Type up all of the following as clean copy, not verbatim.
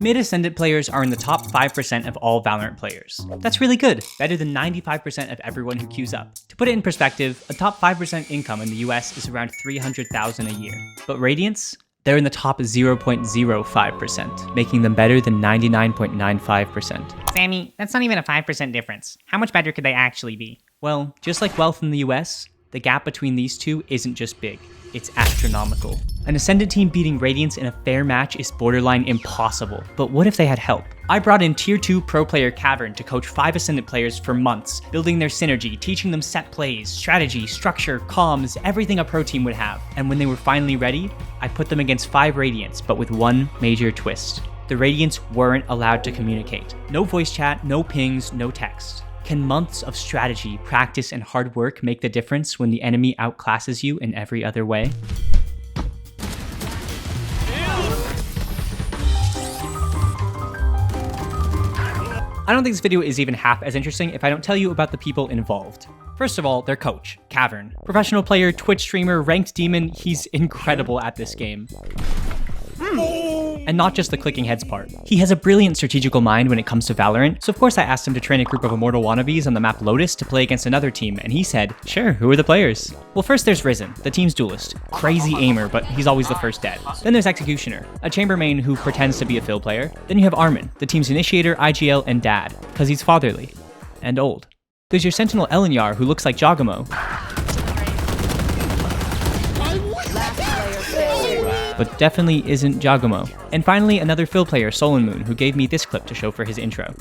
Mid-Ascendant players are in the top 5% of all Valorant players. That's really good, better than 95% of everyone who queues up. To put it in perspective, a top 5% income in the US is around $300,000 a year. But Radiance? They're in the top 0.05%, making them better than 99.95%. Zammey, that's not even a 5% difference. How much better could they actually be? Well, just like wealth in the US, the gap between these two isn't just big, it's astronomical. An Ascendant team beating Radiance in a fair match is borderline impossible, but what if they had help? I brought in Tier 2 pro player Cavern to coach 5 Ascendant players for months, building their synergy, teaching them set plays, strategy, structure, comms, everything a pro team would have. And when they were finally ready, I put them against 5 Radiants, but with one major twist. The Radiants weren't allowed to communicate. No voice chat, no pings, no text. Can months of strategy, practice, and hard work make the difference when the enemy outclasses you in every other way? I don't think this video is even half as interesting if I don't tell you about the people involved. First of all, their coach, Cavern. Professional player, Twitch streamer, ranked demon, he's incredible at this game. And not just the clicking heads part. He has a brilliant strategical mind when it comes to Valorant, so of course I asked him to train a group of immortal wannabes on the map Lotus to play against another team, and he said, sure, who are the players? Well, first there's Risen, the team's duelist. Crazy aimer, but he's always the first dead. Then there's Executioner, a chamber main who pretends to be a Phil player. Then you have Armin, the team's initiator, IGL, and dad, because he's fatherly. And old. There's your Sentinel Elinyar, who looks like Jogamo. But definitely isn't Jogamo. And finally, another Phil player, Solan Moon, who gave me this clip to show for his intro.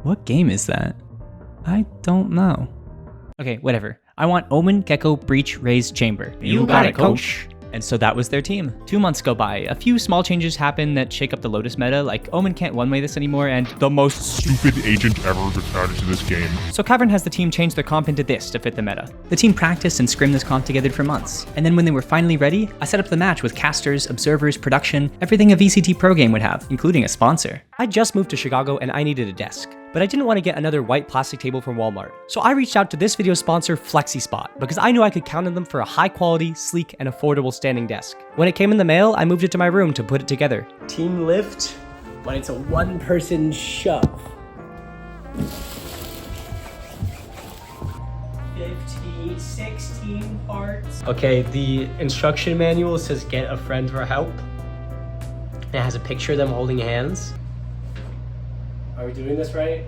What game is that? I don't know. Okay, whatever. I want Omen, Gecko, Breach, Raze, Chamber. You got it, coach. And so that was their team. 2 months go by. A few small changes happen that shake up the Lotus meta, like Omen can't one-way this anymore, and the most stupid agent ever was added to this game. So Cavern has the team change their comp into this to fit the meta. The team practiced and scrimmed this comp together for months. And then when they were finally ready, I set up the match with casters, observers, production, everything a VCT pro game would have, including a sponsor. I just moved to Chicago and I needed a desk. But I didn't want to get another white plastic table from Walmart. So I reached out to this video's sponsor, FlexiSpot, because I knew I could count on them for a high quality, sleek, and affordable standing desk. When it came in the mail, I moved it to my room to put it together. Team lift, but it's a one-person shove. 15, 16 parts. Okay, the instruction manual says get a friend for help. It has a picture of them holding hands. Are we doing this right?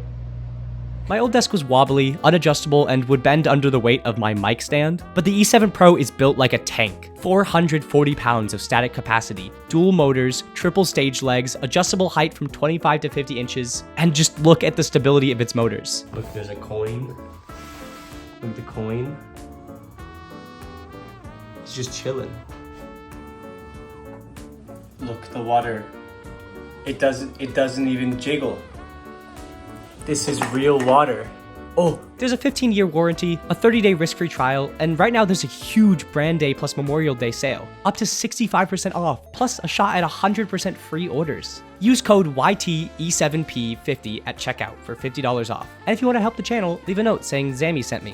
My old desk was wobbly, unadjustable, and would bend under the weight of my mic stand, but the E7 Pro is built like a tank. 440 pounds of static capacity, dual motors, triple stage legs, adjustable height from 25 to 50 inches, and just look at the stability of its motors. Look, there's a coin. Look, the coin. It's just chilling. Look, the water. It doesn't even jiggle. This is real water. Oh, there's a 15-year warranty, a 30-day risk-free trial, and right now there's a huge Brand Day plus Memorial Day sale. Up to 65% off, plus a shot at 100% free orders. Use code YTE7P50 at checkout for $50 off. And if you want to help the channel, leave a note saying Zammey sent me.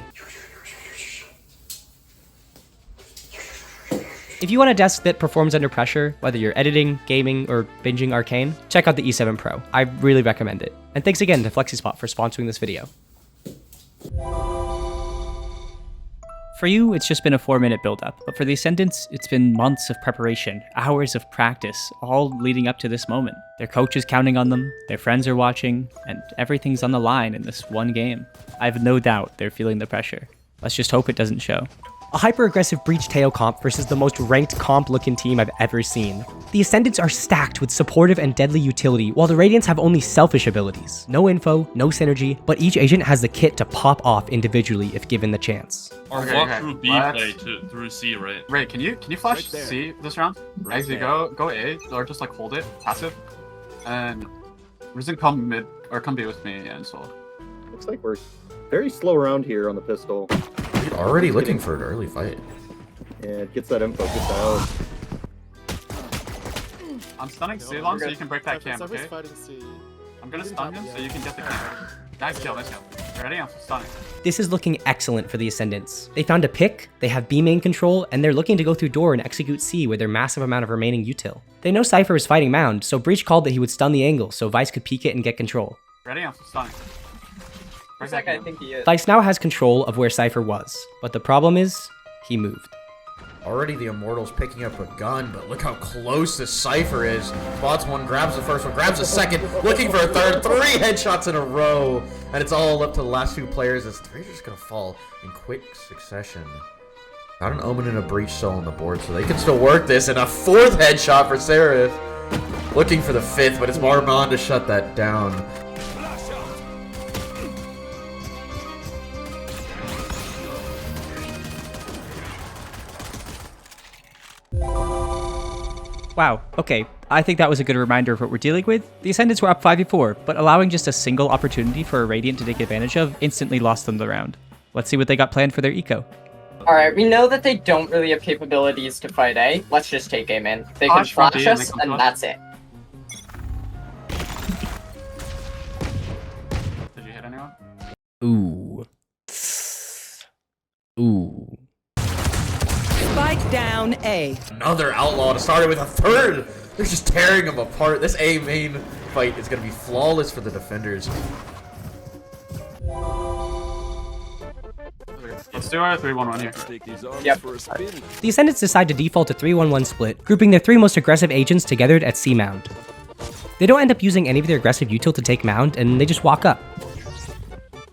If you want a desk that performs under pressure, whether you're editing, gaming, or binging Arcane, check out the E7 Pro. I really recommend it. And thanks again to FlexiSpot for sponsoring this video. For you, it's just been a 4-minute build-up, but for the Ascendants, it's been months of preparation, hours of practice, all leading up to this moment. Their coach is counting on them, their friends are watching, and everything's on the line in this one game. I have no doubt they're feeling the pressure. Let's just hope it doesn't show. A hyper-aggressive Breach Teo comp versus the most ranked comp-looking team I've ever seen. The Ascendants are stacked with supportive and deadly utility, while the Radiants have only selfish abilities. No info, no synergy, but each agent has the kit to pop off individually if given the chance. Or walk through B play through C, right? Ray, can you flash C this round? Right Exit, go A, or just like hold it, passive. And Risen come mid, or come B with me, and so. Looks like we're very slow around here on the pistol. You're already looking for an early fight. Yeah, it gets that info, gets out. I'm stunning C long so you can break that cam, okay? I'm gonna stun him so you can get the cam. Nice kill, nice kill. Ready? I'm stunning. This is looking excellent for the Ascendants. They found a pick, they have B main control, and they're looking to go through door and execute C with their massive amount of remaining util. They know Cypher is fighting Mound, so Breach called that he would stun the angle so Vice could peek it and get control. Ready? I'm stunning. Looks like I think he is. Vice now has control of where Cypher was, but the problem is, he moved. Already the Immortal's picking up a gun, but look how close this Cypher is. Spots one, grabs the first one, grabs the second, looking for a third, 3 headshots in a row. And it's all up to the last 2 players as 3 are just gonna fall in quick succession. Got an Omen and a Breach still on the board, so they can still work this, and a 4th headshot for Seraph. Looking for the 5th, but it's Marmon to shut that down. Wow, okay, I think that was a good reminder of what we're dealing with. The Ascendants were up 5v4, but allowing just a single opportunity for a Radiant to take advantage of instantly lost them the round. Let's see what they got planned for their eco. Alright, we know that they don't really have capabilities to fight A. Let's just take A, man. They can flash us, and that's it. Did you hit anyone? Ooh. Ooh. Spike down A. Another Outlaw to start it with a 3rd. They're just tearing them apart. This A main fight is going to be flawless for the defenders. Let's do our 3-1-1 here. Yep. The Ascendants decide to default to 3-1-1 split, grouping their 3 most aggressive agents together at C Mound. They don't end up using any of their aggressive util to take Mound, and they just walk up.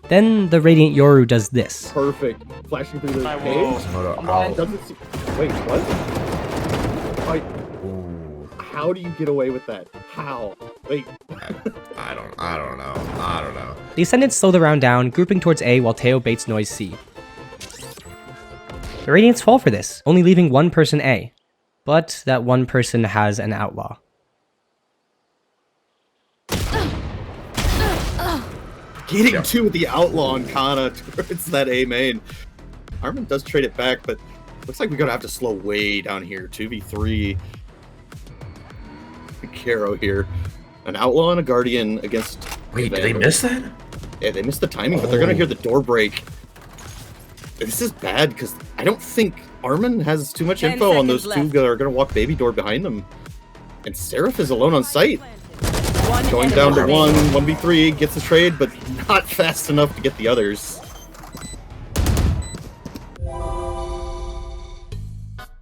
Then the Radiant Yoru does this. Perfect. Flashing through the cage. Doesn't see. Wait, what? How do you get away with that? How? Wait. I don't know. The Ascendants slow the round down, grouping towards A while Teo baits noise C. The Radiants fall for this, only leaving one person A. But that one person has an Outlaw. Getting to the Outlaw and Kana towards that A main. Armin does trade it back, but looks like we're gonna have to slow way down here. 2v3. Caro here. An Outlaw and a Guardian against... Wait, did they miss that? Yeah, they missed the timing, but they're gonna hear the door break. This is bad, because I don't think Armin has too much info on those 2 that are gonna walk baby door behind them. And Seraph is alone on site. Going down to 1v3, gets the trade, but not fast enough to get the others.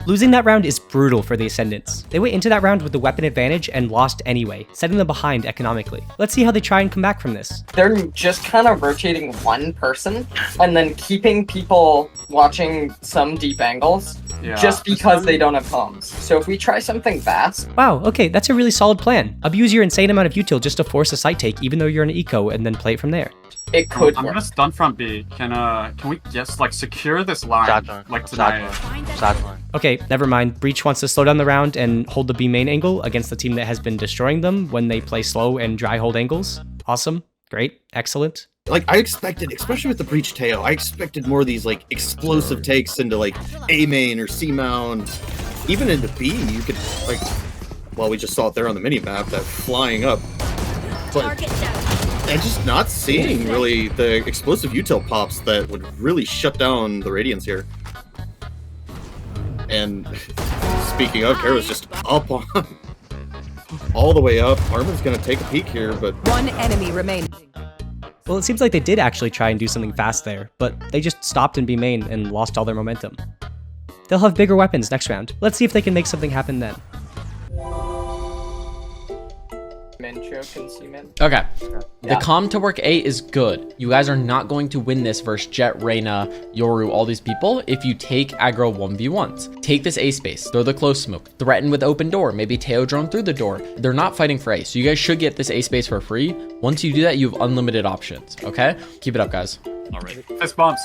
Losing that round is brutal for the Ascendants. They went into that round with the weapon advantage and lost anyway, setting them behind economically. Let's see how they try and come back from this. They're just kind of rotating one person and then keeping people watching some deep angles just because they don't have comms. So if we try something fast... Wow, okay, that's a really solid plan. Abuse your insane amount of util just to force a site take even though you're in an eco and then play it from there. It could I'm work. gonna stun from B. Can we just like secure this line? Like tonight. Okay, never mind. Breach wants to slow down the round and hold the B main angle against the team that has been destroying them when they play slow and dry hold angles. Awesome. Great. Excellent. Like, I expected, especially with the Breach Teo, I expected more of these, like, explosive takes into, like, A main or C Mound. Even into B, you could, like, well, we just saw it there on the mini-map, that flying up. But I'm just not seeing, really, the explosive util pops that would really shut down the Radiance here. And speaking of, Caro's just up on... all the way up. Armin's gonna take a peek here, but... One enemy remaining. Well, it seems like they did actually try and do something fast there, but they just stopped in B main and lost all their momentum. They'll have bigger weapons next round. Let's see if they can make something happen then. Okay. The comm to work A is good. You guys are not going to win this versus Jet, Reyna, Yoru, all these people if you take aggro 1v1s. Take this A space, throw the close smoke, threaten with open door, maybe Teo drone through the door. They're not fighting for A, so you guys should get this A space for free. Once you do that, you have unlimited options, okay? Keep it up, guys. Alright. Fist bumps.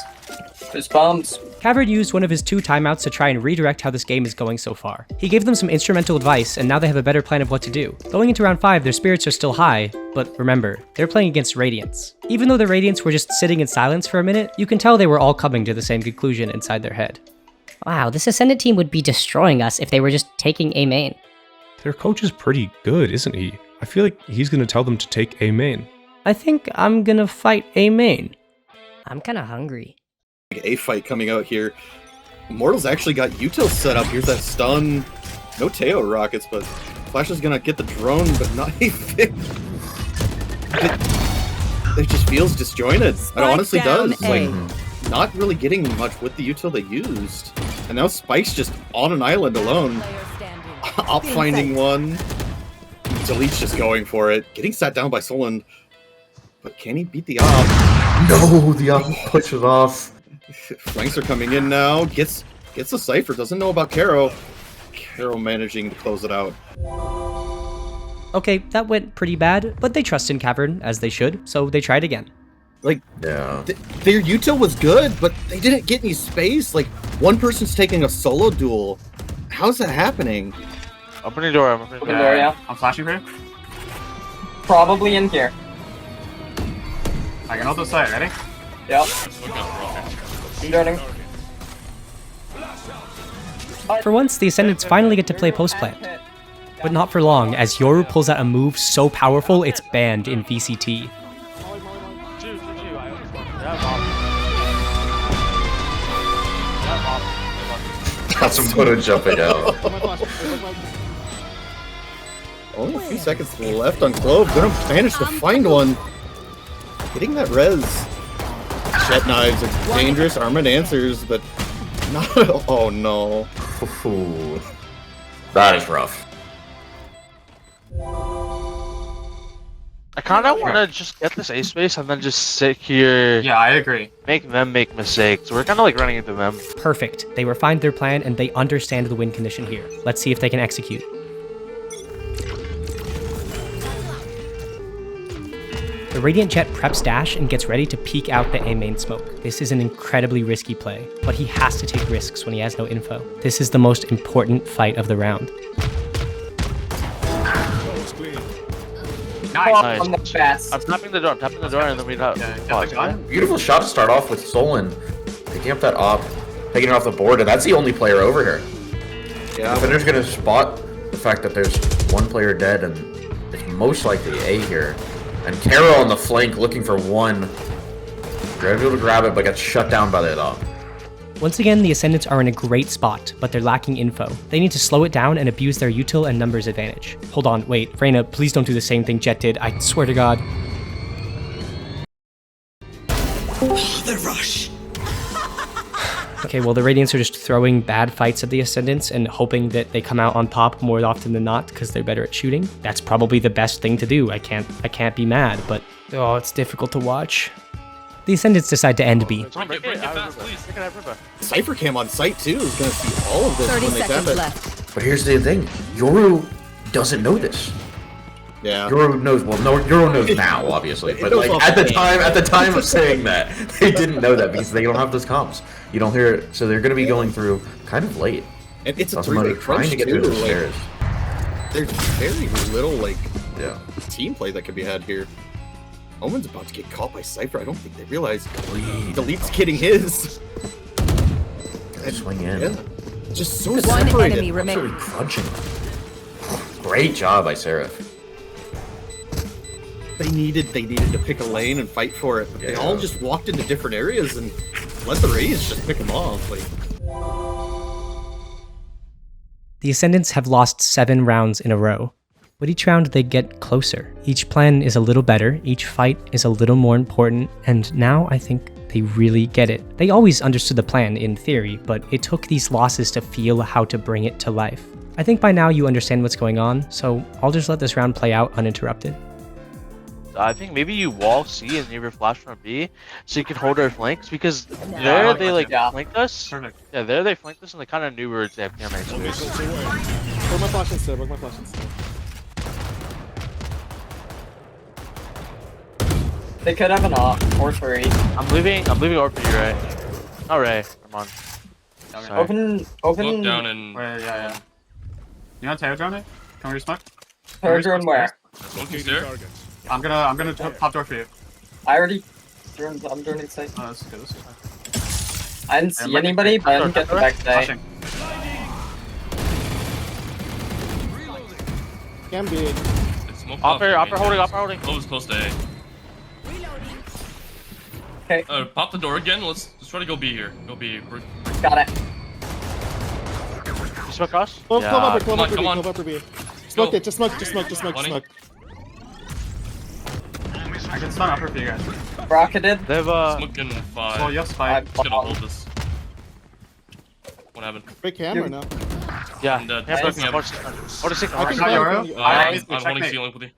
Fist bumps. Cavern used one of his 2 timeouts to try and redirect how this game is going so far. He gave them some instrumental advice, and now they have a better plan of what to do. Going into round 5, their spirits are still high, but remember, they're playing against Radiants. Even though the Radiants were just sitting in silence for a minute, you can tell they were all coming to the same conclusion inside their head. Wow, this Ascendant team would be destroying us if they were just taking A main. Their coach is pretty good, isn't he? I feel like he's gonna tell them to take A main. I think I'm gonna fight A main. I'm kind of hungry. A fight coming out here. Immortals actually got util set up. Here's that stun. No Teo rockets, but Flash is gonna get the drone, but not a fix. It just feels disjointed. It honestly does. Like, not really getting much with the util they used. And now Spike's just on an island alone. Op finding one. Delete's just going for it. Getting sat down by Solon. But can he beat the op? No, the op pushes off. Flanks are coming in now. Gets the Cypher. Doesn't know about Caro. Caro managing to close it out. Okay, that went pretty bad, but they trust in Cavern, as they should, so they tried again. Like, yeah, their util was good, but they didn't get any space. Like, one person's taking a solo duel. How's that happening? Open the door, Open the door, yeah. I'm flashing for you. Probably in here. I can hold the side, ready? Yep. I'm joining. For once, the Ascendants finally get to play post-plant. But not for long, as Yoru pulls out a move so powerful it's banned in VCT. Got some photo jumping out. Only a few seconds left on Clove. Gonna manage to find one. Getting that res. Jet knives are dangerous. Armored answers, but not. Oh no. Ooh. That is rough. I kind of want to just get this A space and then just sit here. Yeah, I agree. Make them make mistakes. We're kind of like running into them. Perfect. They refined their plan and they understand the win condition here. Let's see if they can execute. The Radiant Jet preps dash and gets ready to peek out the A main smoke. This is an incredibly risky play, but he has to take risks when he has no info. This is the most important fight of the round. Nice. I'm the best. I'm tapping the door, and then we got Beautiful shot to start off with Solon. Picking up that op, taking it off the board, and that's the only player over here. Yeah. The defender's gonna spot the fact that there's one player dead, and it's most likely A here. And Caro on the flank looking for one. They're able to grab it, but gets shut down by that op. Once again, the Ascendants are in a great spot, but they're lacking info. They need to slow it down and abuse their util and numbers advantage. Hold on, wait, Freyna, please don't do the same thing Jet did, I swear to God. The rush. Okay, well the Radiants are just throwing bad fights at the Ascendants and hoping that they come out on top more often than not because they're better at shooting. That's probably the best thing to do. I can't be mad, but oh, it's difficult to watch. The Ascendants decide to end B. Cypher cam on site too is gonna see all of this 30 when they tap seconds it. left. But here's the thing, Yoru doesn't know this. Yeah. Yoru knows, well, no, Yoru knows now, obviously, but like at the time of saying that, they didn't know that because they don't have those comms. You don't hear it, so they're going to be going through kind of late. And it's a three-way trying to get through through the stairs. There's very little like team play that could be had here. Omen's about to get caught by Cypher. I don't think they realize Delete's getting his. And swing in. Yeah, just so One separated. enemy remaining. Absolutely crunching. Great job by Seraph. They needed to pick a lane and fight for it, but they all just walked into different areas and let the Rays just pick them off. Like, The Ascendants have lost 7 rounds in a row. With each round, they get closer. Each plan is a little better, each fight is a little more important, and now I think they really get it. They always understood the plan in theory, but it took these losses to feel how to bring it to life. I think by now you understand what's going on, so I'll just let this round play out uninterrupted. I think maybe you wall C and near flash from B, so you can hold our flanks, because there they like flanked us. Perfect. Yeah, there they flanked us, and they kind of knew we were to have camera space. Put my flash instead, put my flash instead. They could have an op or 3. I'm leaving over for you, right? All right, come on. Sorry. Open. Look down and. Wait, yeah. You know Teo drone it? Can we respond? Teo drone where? Smoking there. I'm gonna top door for you. I already. I'm doing it safe. Oh, this is good. This is fine. I didn't see anybody, but I didn't get the back today. Can be. Upper holding. Close to A. Okay. Pop the door again. Let's try to go B here. Go B. Got it. You smoke cross? Come up, Come on. B. Smoke it, just smoke. I can stun upper for you guys. Rocketed. They have Smoking 5. Well, you have spike. Just gonna hold this. What happened? Break camera now. Yeah. And, Yeah, smoking smoking. up. What is it? I I can got your play- arrow. I'm Checkmate. holding ceiling with you.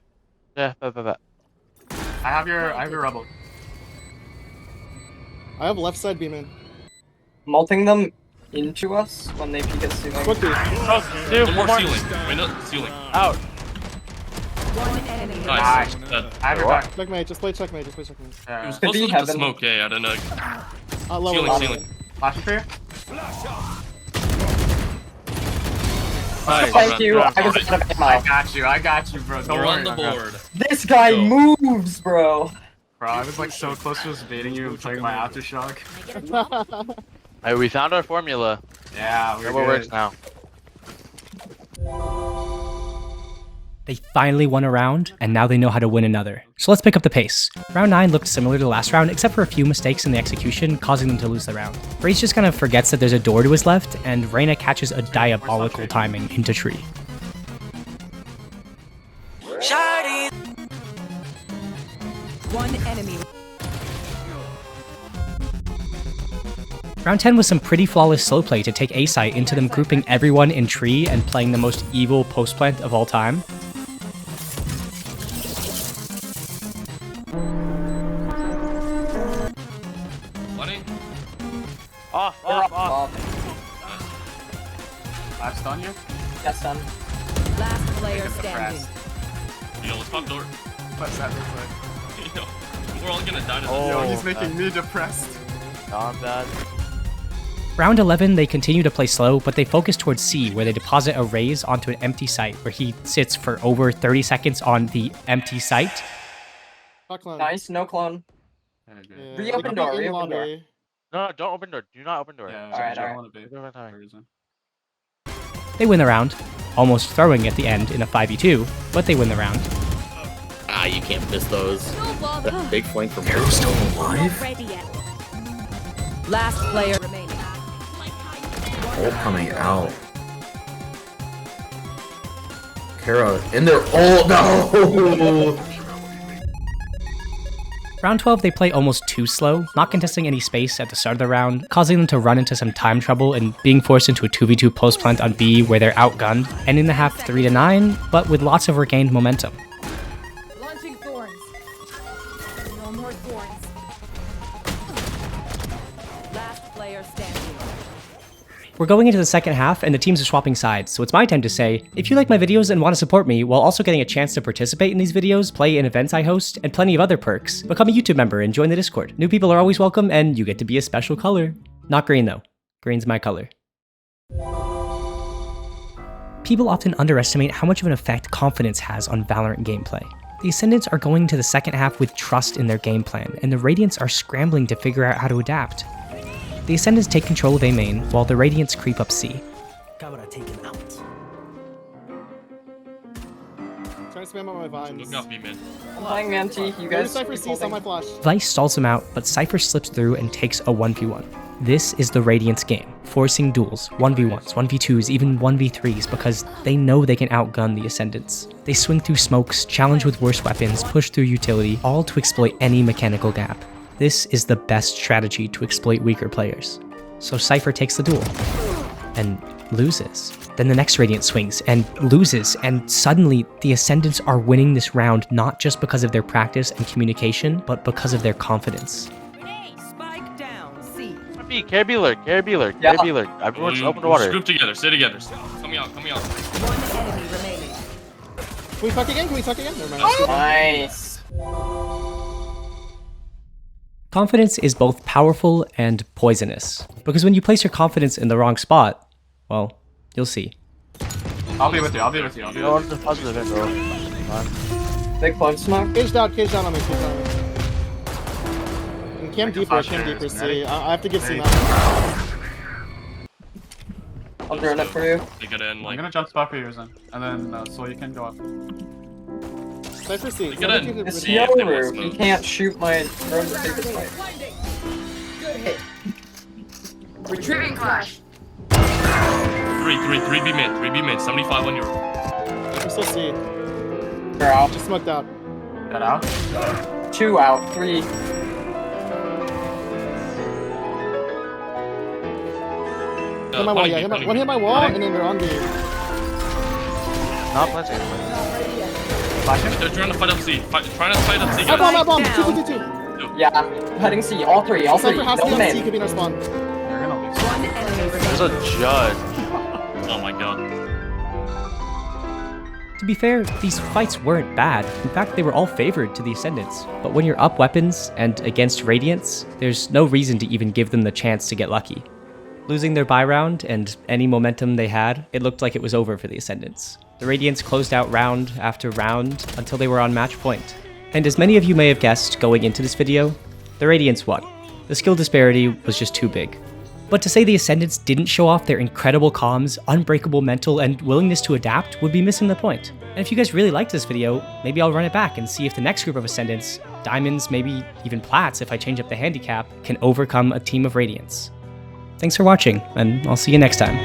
Yeah, bet. I have your rebel. I have left side beam in. Multing them into us when they peek at ceiling. Smoke B. Dude, One more ceiling. Wait, no, ceiling. Out. Nice. Dead. I have your back. Checkmate, just play checkmate. It was Yeah. close be enough to heaven. smoke A. I don't know. Lower. Ceiling. Flashing for you. Nice. Thank you. I was out of ammo. I got you, bro. Don't We're on worry. the board. This guy Go. moves, bro. Bro, I was like so close to just baiting you and playing my aftershock. Hey, we found our formula. Yeah, we're Know what works now. They finally won a round, and now they know how to win another. So let's pick up the pace. Round 9 looked similar to last round, except for a few mistakes in the execution, causing them to lose the round. Raze just kind of forgets that there's a door to his left, and Reyna catches a diabolical timing into tree. One enemy. Round 10 was some pretty flawless slow play to take A site into them grouping everyone in tree and playing the most evil post plant of all time. Money? Off. I've stunned you. Yes, son. Last player standing. Yo, let's pop door. What's that look like? Yo, we're all gonna die to this. Yo, he's making me depressed. Not bad. Round 11, they continue to play slow, but they focus towards C, where they deposit a Raze onto an empty site, where he sits for over 30 seconds on the empty site. Nice, no clone. Yeah, Reopen door, reopen door. No, don't open door. Do not open door. Yeah, Alright, I alright. want to be. They win the round, almost throwing at the end in a 5v2, but they win the round. Ah, you can't miss those. That big flank from Arrow's still alive? Last player remaining. Ult coming out. Kara in their ult. No! Round 12, they play almost too slow, not contesting any space at the start of the round, causing them to run into some time trouble and being forced into a 2v2 post plant on B where they're outgunned, ending the half 3-9, but with lots of regained momentum. Launching thorns. No more thorns. Last player standing. We're going into the second half and the teams are swapping sides, so it's my time to say, if you like my videos and want to support me while also getting a chance to participate in these videos, play in events I host, and plenty of other perks, become a YouTube member and join the Discord. New people are always welcome and you get to be a special color. Not green though. Green's my color. People often underestimate how much of an effect confidence has on Valorant gameplay. The Ascendants are going to the second half with trust in their game plan, and the Radiants are scrambling to figure out how to adapt. The Ascendants take control of A main, while the Radiants creep up C. Cavern taken out. Trying to spam on my vines. Look out, B mid. I'm playing Manti. You Go to guys. Cypher C, on my flash. Vice stalls him out, but Cypher slips through and takes a 1v1. This is the Radiant's game, forcing duels, 1v1s, 1v2s, even 1v3s, because they know they can outgun the Ascendants. They swing through smokes, challenge with worse weapons, push through utility, all to exploit any mechanical gap. This is the best strategy to exploit weaker players. So Cypher takes the duel, and loses. Then the next Radiant swings, and loses, and suddenly the Ascendants are winning this round not just because of their practice and communication, but because of their confidence. Spike down. C. Carry B lurk. Everyone's open to water. Group together, stay together. Coming out. One enemy remaining. Can we tuck again? Never mind. Nice. Confidence is both powerful and poisonous, because when you place your confidence in the wrong spot, well, you'll see. I'll be with you. No, it's a positive angle. Big clone smoke. Cage down on me, And cam deeper, C. I have to give C now. I'm doing it for you. They get in, I'm like, gonna jump spot for you, Zen. And then, so you can go up. Cypher C. Get in. It's See if they want Yoru. smoke. He can't shoot my drone to take his life. Retrieving flash. 3 B mid, 75 on your. I'm still C. They're out. Just smoked out. Got out. 2 out. 3. Hit my wall, yeah. One hit my wall, and then they're on the. Not planting. They're trying to fight up C. Trying to fight up C. I bomb. 2. Yeah, heading C. All 3. All 3. Cypher has to be No on C, man. could be in our spawn. You're gonna lose. One enemy There's remaining. a judge. Oh my god. To be fair, these fights weren't bad. In fact, they were all favored to the Ascendants. But when you're up weapons and against Radiants, there's no reason to even give them the chance to get lucky. Losing their buy round and any momentum they had, it looked like it was over for the Ascendants. The Radiants closed out round after round until they were on match point. And as many of you may have guessed going into this video, the Radiants won. The skill disparity was just too big. But to say the Ascendants didn't show off their incredible comms, unbreakable mental, and willingness to adapt would be missing the point. And if you guys really liked this video, maybe I'll run it back and see if the next group of Ascendants, Diamonds, maybe even Plats if I change up the handicap, can overcome a team of Radiants. Thanks for watching, and I'll see you next time.